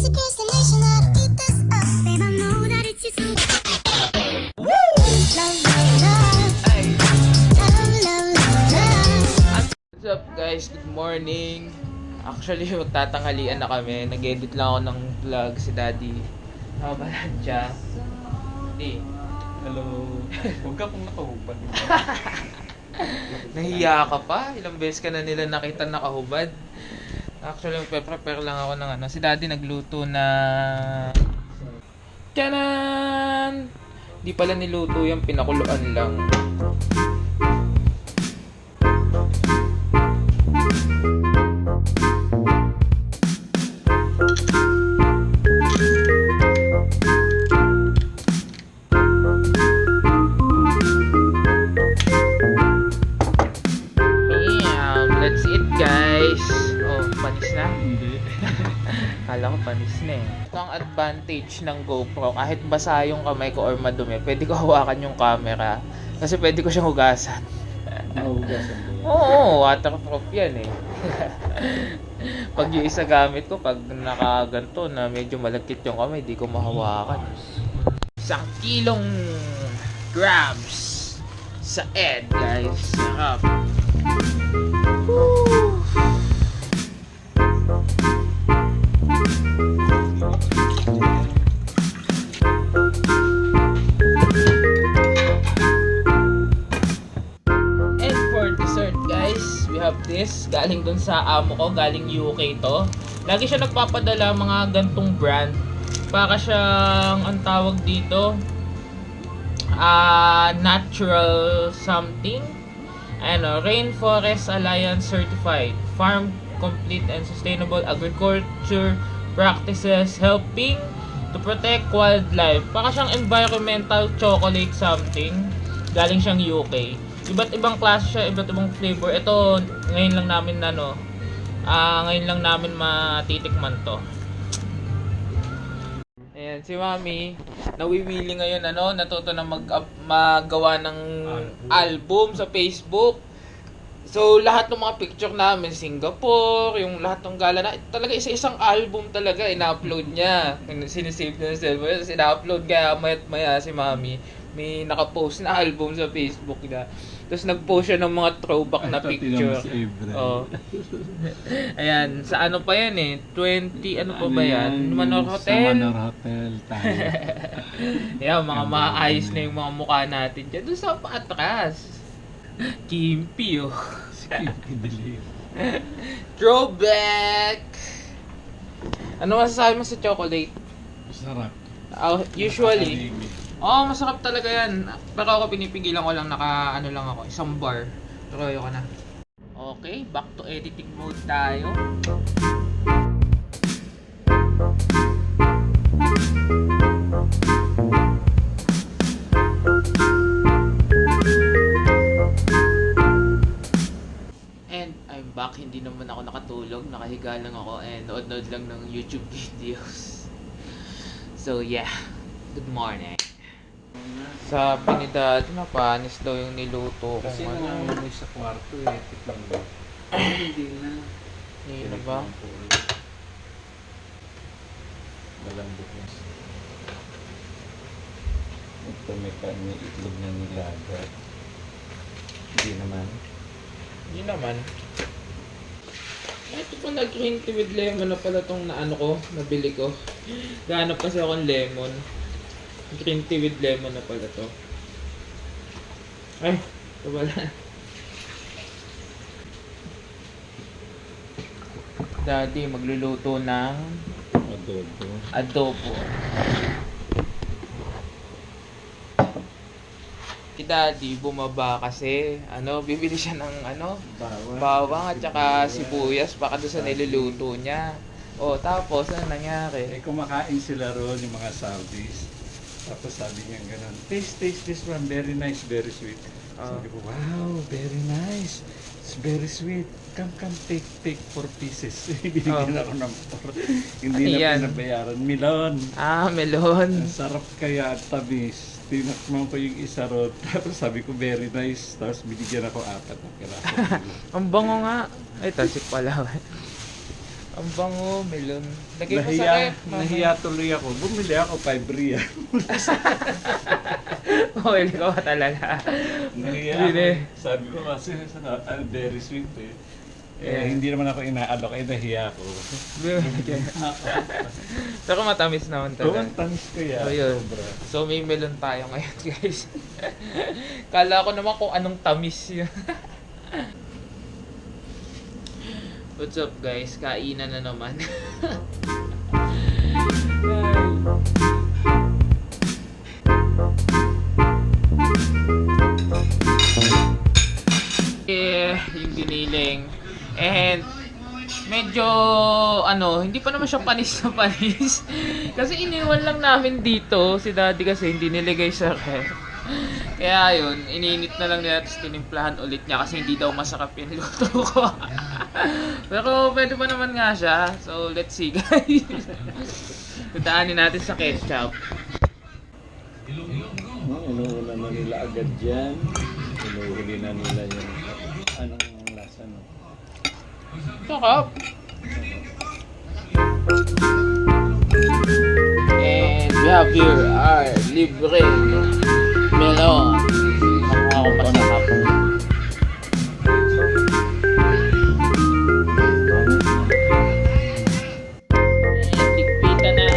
What's up guys? Good morning. Actually, magtatanghalian na kami. Nag-edit lang ako ng vlog si Daddy. Nakabalan siya. Hindi. Hello. Huwag ka pong nakahubad. Nahiya ka pa? Ilang beses ka na nila nakita nakahubad? Actually, magpe-prepare lang ako ng ano. Si Daddy nagluto na... Tiyanan! Di pala niluto yung pinakuluan lang. Let's eat guys. Oh, panis na? Hindi. Kala ko panis na eh. Ito ang advantage ng GoPro. Kahit basa yung kamay ko or madumi, pwede ko hawakan yung camera. Kasi pwede ko siyang hugasan. Nahugasan ko yan. Oo, waterproof yan eh. Pag yung isa gamit ko, pag nakaganto na medyo malagkit yung kamay, di ko mahawakan. 1 kilong grabs sa Ed guys. Sarap. Woo! And for dessert guys, we have this. Galing dun sa amo ko, galing UK to. Lagi siya nagpapadala mga gantong brand. Para siyang, ang tawag dito, natural something. Ano, Rainforest Alliance Certified Farm Complete and Sustainable Agriculture Practices helping to protect wildlife. Para siyang environmental chocolate something. Galing siyang UK. Iba't ibang klase siya, iba't ibang flavor. Ito, ngayon lang namin matitikman to. Ayan, si Mami, nawiwili ngayon, natuto na maggawa ng album sa Facebook. So, lahat ng mga picture namin, Singapore, yung lahat ng gala na, talaga isa-isang album talaga, ina-upload niya. Sinisave na sa cellphone, tapos ina-upload, kaya maya't maya si Mami, may nakapost na album sa Facebook niya. Tapos nag-post siya ng mga throwback na picture. Oh. Ayan, sa ano pa yan eh? 20, ano pa ba yan? Manor Hotel? Sa Manor Hotel tayo. Ayan, mga maayos na yung mga mukha natin dyan. Doon sa patras. Kimpi oh. Kimpi dilim. Throwback! Ano masasabi mo sa chocolate? Sarap. Usually. Oh, masarap talaga yan. Pero ako pinipigilan ko lang, ano lang ako, isang bar. Pero ayoko na. Okay, back to editing mode tayo. And I'm back, hindi naman ako nakatulog, nakahiga lang ako and nood-nood lang ng YouTube videos. So yeah, good morning. Sabi ni Dad, napanis daw yung niluto ko. Kasi nangangamoy sa kwarto eh. Tiklang mo. Hindi na. Hindi na ba? Malambot na. Ito may itlog na nilaga. Hindi naman. Hindi naman. Ito pa green tea with lemon na pala itong nabili ko. Gahanap kasi akong lemon. Green tea with lemon na pala to. Ay, ito pala. Daddy, magluluto ng adobo. Si Daddy, bumaba kasi, bibili siya ng bawang at saka sibuyas baka doon sa niluluto niya. O, tapos, ano nangyari? Eh, kumakain sila roon yung mga Saudis. Tapos sabi niya gano'n, taste this one, very nice, very sweet. Sabi ko, wow, very nice. It's very sweet. Come, take 4 pieces. Binigyan ako ng 4. Hindi na pinabayaran. Melon. Melon. Ang sarap kaya at tamis. Tinakman ko yung isa ron. Tapos sabi ko, very nice. Tapos binigyan ako 4 na piraso. Ang bango nga. Ay, tasik pala. Ang bango, melon. Lagay ko sa ref. Nahiya tuloy ako. Bumili ako 5 real. Well, ko talaga. Nahiya Bili. ako. Sabi ko kasi very sweet eh. Yeah. Hindi naman ako inaalok, nahiya ako. Pero matamis naman talaga. Gawang tamis ko yan. So, yun. Sobra. So, may melon tayo ngayon, guys. Kala ko naman kung anong tamis yun. What's up, guys? Kainan na naman. Yung giniling. And medyo hindi pa naman siya panis na panis. Kasi iniwan lang namin dito si daddy kasi hindi nilagay sa ref. Kaya yun, ininit na lang nila tapos tinimplahan ulit niya kasi hindi daw masarap yung luto ko. Pero pwede pa naman nga siya. So let's see, guys. Tutaanin natin sa ketchup. Inuuna na nila agad dyan. Inuhuli na nila yung anong lasa no. Sarap. And we have here our libre melon. Makuha ko pa sa hapon. And tikpita na.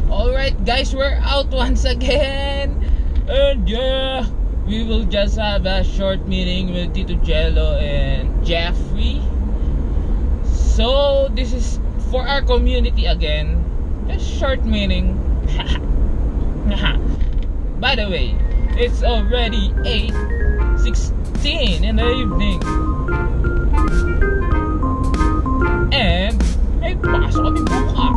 Alright guys, we're out once again. And yeah, we will just have a short meeting with Tito Jello and Jeffrey. So this is for our community again. Just short meeting. By the way, it's already 8:16 in the evening. And may pasok kami bukas.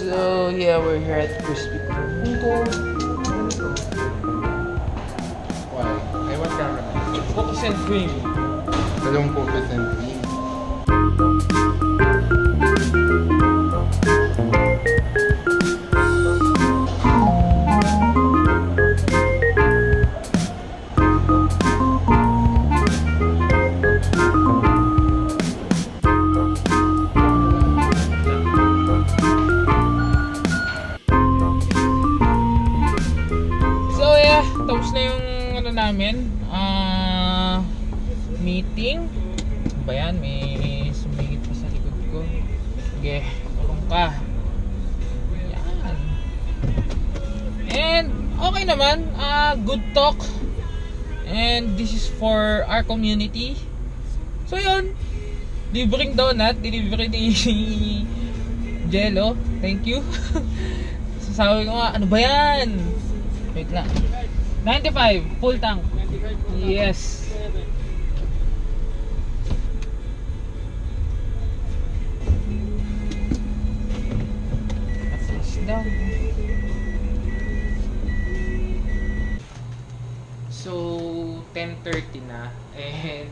So yeah, we're here at Krispy Kreme. Why? I want caramel. Cookies and cream. Dalawang cookies and cream. So yeah, tapos na yung namin. Meeting. Ano ba yan? May sumingit pa sa likod ko. Sige, tulong ka. Yan. And okay naman. Good talk. And this is for our community. So yun. Libreng donut. Delivery ni Jello. Thank you. Sasabi ko nga, ano ba yan? Wait lang. 95, full tank. Yes. Assist down. So, 10:30 na. And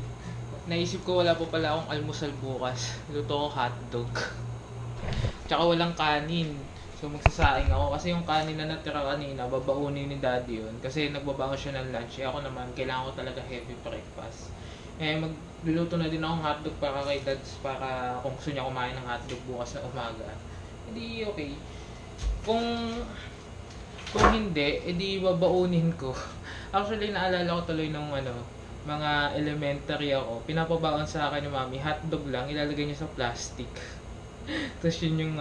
naisip ko wala pa pala akong almusal bukas. Luto ko hotdog. Tsaka walang kanin. So magsasaing ako kasi yung kanin na natira kanina, babaunin ni daddy yun. Kasi nagbabaon siya ng lunch. Ako naman, kailangan ko talaga heavy breakfast. Magluluto na din akong hotdog para kay dads, para kung gusto niya kumain ng hotdog bukas na umaga. Hindi okay. Kung hindi, edi babaunin ko. Actually, naalala ko tuloy nung mga elementary ako. Pinapabaon sa akin ni mami, hotdog lang, ilalagay niya sa plastic. Tapos yun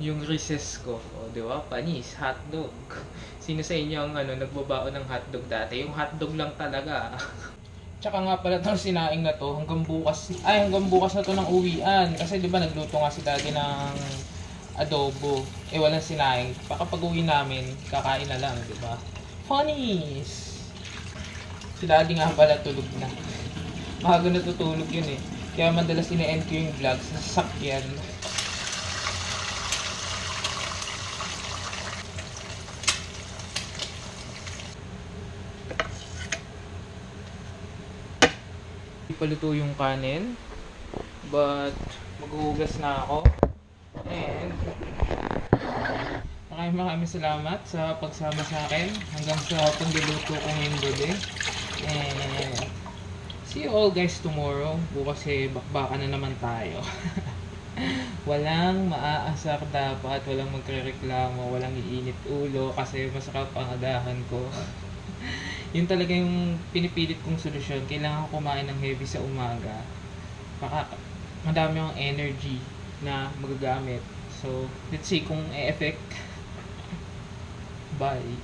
yung recess ko. O, di ba? Panis, hotdog. Sino sa inyo ang nagbabaon ng hotdog dati? Yung hotdog lang talaga. Tsaka nga pala itong sinaing na to, hanggang bukas na to ng uwian. Kasi di ba nagluto nga si daddy ng adobo. Eh walang sinaing. Baka pag uwi namin, kakain na lang, di ba? Funnies! Si daddy nga pala tulog na. Maaga natutulog yun eh. Kaya madalas ina-end ko yung vlog sa sasakyan. Paluto yung kanin, but maghuhugas na ako. And maraming salamat sa pagsama sa akin hanggang sa pagluluto ko ngayong gabi. And see you all guys tomorrow. Bukas bakbakan na naman tayo. Walang maaasak dapat, walang magrereklamo, walang iinit ulo kasi masakap ang agahan ko. Yun talaga yung pinipilit kong solusyon. Kailangan kumain ng heavy sa umaga. Baka madami akong energy na magagamit. So, let's see kung e-effect. Bye.